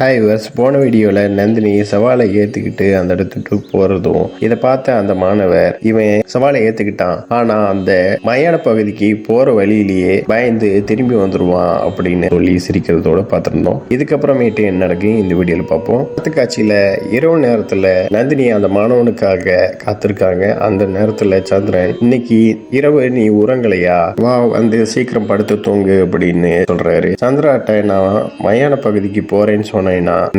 Hi verse, போன வீடியோவில் நந்தினி சவாலை ஏற்றுக்கிட்டு அந்த இடத்துக்கு போகிறதும் இதை பார்த்த அந்த மாணவர் இவன் சவாலை ஏற்றுக்கிட்டான், ஆனால் அந்த மயான பகுதிக்கு போகிற வழியிலேயே பயந்து திரும்பி வந்துடுவான் அப்படின்னு சொல்லி சிரிக்கிறதோட பார்த்துருந்தோம். இதுக்கப்புறமேட்டு என்ன நடக்கு இந்த வீடியோவில் பார்ப்போம். அடுத்த காட்சியில் இரவு நேரத்தில் நந்தினி அந்த மாணவனுக்காக காத்திருக்காங்க. அந்த நேரத்தில் சந்திரன், இன்னைக்கு இரவு நீ உறங்கலையா, வா வந்து சீக்கிரம் படுத்து தூங்கு அப்படின்னு சொல்றாரு. சந்திராட்ட நான் மயான பகுதிக்கு போறேன்னு சொன்னேன்னா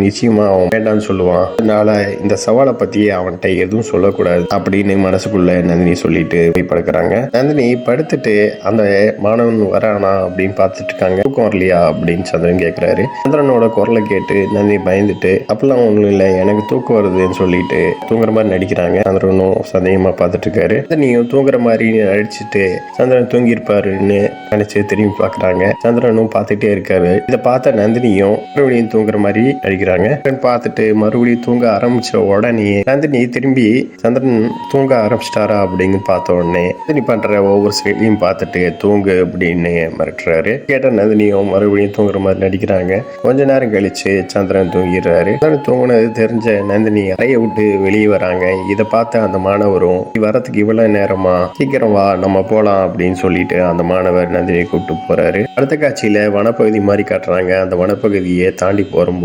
நிச்சயமா அவன் வேண்டான்னு சொல்லுவான். அதனால இந்த சவாலை பத்தி அவன்கிட்ட எதுவும் சொல்லக்கூடாது அப்படின்னு மனசுக்குள்ள நந்தினி சொல்லிட்டு போய் படுக்கிறாங்க. நந்தினி படுத்துட்டு அந்த மாணவன் வரானா அப்படின்னு பார்த்துட்டு இருக்காங்க. தூக்கம் வரலையா அப்படின்னு சந்திரன் கேட்கிறாரு. சந்திரனோட குரலை கேட்டு நந்தினி பயந்துட்டு, அப்பெல்லாம் ஒண்ணும் இல்லை, எனக்கு தூக்கம் வருதுன்னு சொல்லிட்டு தூங்குற மாதிரி நடிக்கிறாங்க. சந்திரனும் சந்தேகமா பார்த்துட்டு இருக்காரு. நந்தினியும் தூங்குற மாதிரி நடிச்சுட்டு சந்திரன் தூங்கி இருப்பாருன்னு நினைச்சு திரும்பி பாக்குறாங்க. சந்திரனும் பார்த்துட்டே இருக்காரு. இதை பார்த்த நந்தினியும் மறுபடியும் தூங்குற மாதிரி நடிக்கிறாங்க. பார்த்துட்டு மறுபடியும் தூங்க ஆரம்பிச்ச உடனே நந்தினி திரும்பி சந்திரன் தூங்க ஆரம்பிச்சிட்டாரா அப்படின்னு பார்த்த உடனே நந்தினி பண்ற ஒவ்வொரு செயலையும் பார்த்துட்டு தூங்கு அப்படின்னு மிரட்டுறாரு. கேட்ட நந்தினியும் மறுபடியும் தூங்குற மாதிரி நடிக்கிறாங்க. கொஞ்ச நேரம் கழிச்சு சந்திரன் தூங்கிடுறாரு. சந்திரன் தூங்குனது தெரிஞ்ச நந்தினி அறையை விட்டு வெளியே வராங்க. இதை பார்த்த அந்த மாணவரும், வரத்துக்கு இவ்வளவு நேரமா, சீக்கிரம் வா நம்ம போலாம் அப்படின்னு சொல்லிட்டு அந்த மாணவர் நந்தினியை கூப்பிட்டு போறாரு. அடுத்த காட்சியில வனப்பகுதி மாதிரி காட்டுறாங்க. அந்த வனப்பகுதியை தாண்டி போகும்போது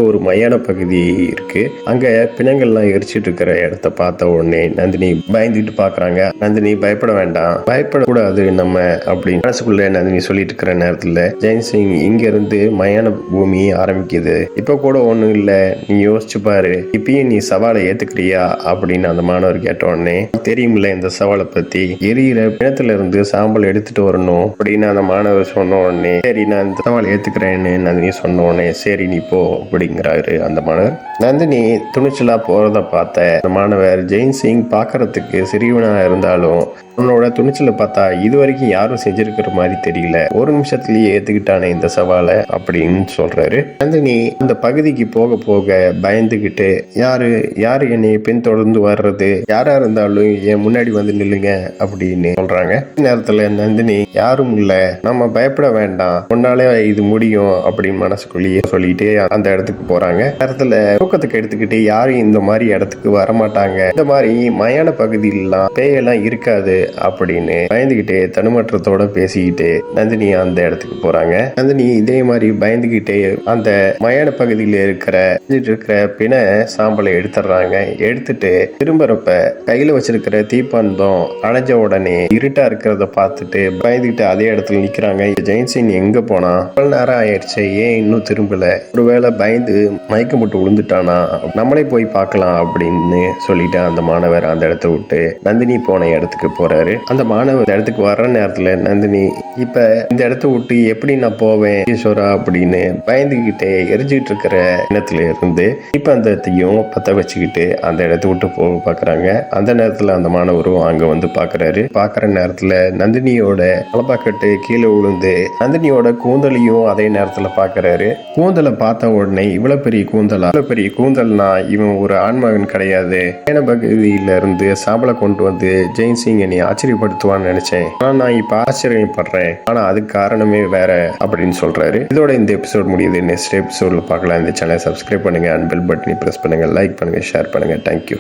ஒரு மயான பகுதி இருக்கு. அங்க பிணங்கள்லாம் எரிச்சிட்டு இருக்கிற இடத்த பார்த்த உடனே நந்தினி பயந்துட்டு பாக்குறாங்க. நந்தினி பயப்பட வேண்டாம், பயப்படக்கூடாது நம்ம அப்படின்னு மனசுக்குள்ள நந்தினி சொல்லிட்டு இருக்கிற நேரத்துல ஜெயசிங் இங்க இருந்து மயான பூமி ஆரம்பிக்குது. இப்ப கூட ஒண்ணும் இல்ல, நீ யோசிச்சு பாரு, இப்பயும் நீ சவாலை ஏத்துக்கிறியா அப்படின்னு அந்த மாணவர் கேட்ட உடனே, தெரியுமில்ல இந்த சவாலை பத்தி, எரியிற பிணத்துல இருந்து சாம்பல் எடுத்துட்டு வரணும் அப்படின்னு அந்த மாணவர் சொன்ன உடனே, சரி நான் இந்த சவாலை ஏத்துக்கிறேன்னு நந்தினி சொன்ன உடனே, சரி நீ போ அப்படிங்கிறாரு அந்த மாணவர். நந்தினி துணிச்சலா போறத பார்த்த அந்த மாணவர், ஜெயசிங் பாக்குறதுக்கு சிறியவனா இருந்தாலும் உன்னோட துணிச்சலை பார்த்தா இது வரைக்கும் யாரும் செஞ்சிருக்கிற மாதிரி தெரியல, ஒரு நிமிஷத்துலயே ஏத்துக்கிட்டானே இந்த சவாலை அப்படின்னு சொல்றாரு. நந்தினி இந்த பகுதிக்கு போக போக பயந்துகிட்டு, யாரு என்னை பின்தொடர்ந்து வர்றது, யாரா இருந்தாலும் என் முன்னாடி வந்து நில்லுங்க அப்படின்னு சொல்றாங்க. நேரத்துல நந்தினி, யாரும் இல்ல, நம்ம பயப்பட வேண்டாம், உன்னாலே இது முடியும் அப்படின்னு மனசுக்குள்ளேயே சொல்லிட்டு அந்த இடத்துக்கு போறாங்க. நேரத்துல தூக்கத்துக்கு எடுத்துக்கிட்டு யாரும் இந்த மாதிரி இடத்துக்கு வரமாட்டாங்க, இந்த மாதிரி மயான பகுதியிலாம் பேயெல்லாம் இருக்காது அப்படின்னு பயந்துகிட்டே தனுமாற்றத்தோட பேசிக்கிட்டு நந்தினி அந்த இடத்துக்கு போறாங்க. நந்தினி இதே மாதிரி பயந்துகிட்டே அந்த மயான பகுதியில இருக்கிற பிண சாம்பலை எடுத்துடுறாங்க. எடுத்துட்டு திரும்பறப்ப கையில வச்சிருக்கிற தீப்பந்தம் அணைஞ்ச உடனே இருட்டா இருக்கிறத பார்த்துட்டு பயந்துகிட்டு அதே இடத்துல நிக்கிறாங்க. ஜெயசிங் எங்க போனா, பல நேரம் ஆயிடுச்சு, ஏன் இன்னும் திரும்பல, ஒருவேளை பயந்து மயக்கம் போட்டு விழுந்துட்டானா, நம்மளே போய் பார்க்கலாம் அப்படின்னு சொல்லிட்டு அந்த மாணவர் அந்த இடத்த விட்டு நந்தினி போன இடத்துக்கு போறாரு. அந்த மாணவர் இடத்துக்கு வர்ற நேரத்துல நந்தினி, இப்ப இந்த இடத்த விட்டு எப்படி நான் போவேன் ஈஸ்வரா அப்படின்னு பயந்துகிட்டே எரிஞ்சுக்கிட்டு இருக்கிற இடத்துல இருந்து தீப்பந்தத்தையும் பத்த வச்சுக்கிட்டு அந்த இடத்த விட்டு போக பாக்குறாங்க. அந்த நேரத்துல அந்த மாணவரும் அங்க வந்து பாக்குறாரு. பாக்குற நேரத்துல நந்தினியோட தலப்பாக்கட்டு கீழே விழுந்து நந்தினியோட கூந்தலையும் அதே நேரத்துல பாக்குறாரு. கூந்தலை பார்த்த உடனே, இவ்வளவு பெரிய கூந்தல்னா இவன் ஒரு ஆண்மகன் கிடையாது, பகுதியில இருந்து சாம்பலை கொண்டு வந்து ஜெயசிங் என்னை ஆச்சரியப்படுத்துவான்னு நினைச்சேன், ஆனா நான் இப்ப ஆச்சரியப்படுறேன், ஆனா அதுக்கு காரணமே வேற அப்படின்னு சொல்றாரு. இதோட இந்த எபிசோட் முடியுது. நெக்ஸ்ட் எபிசோட்ல பார்க்கலாம். இந்த சேனலை சப்ஸ்கிரைப் பண்ணுங்க, அண்ட் பெல் பட்டனை பிரஸ் பண்ணுங்க, லைக் பண்ணுங்க, ஷேர் பண்ணுங்க. தேங்க்யூ.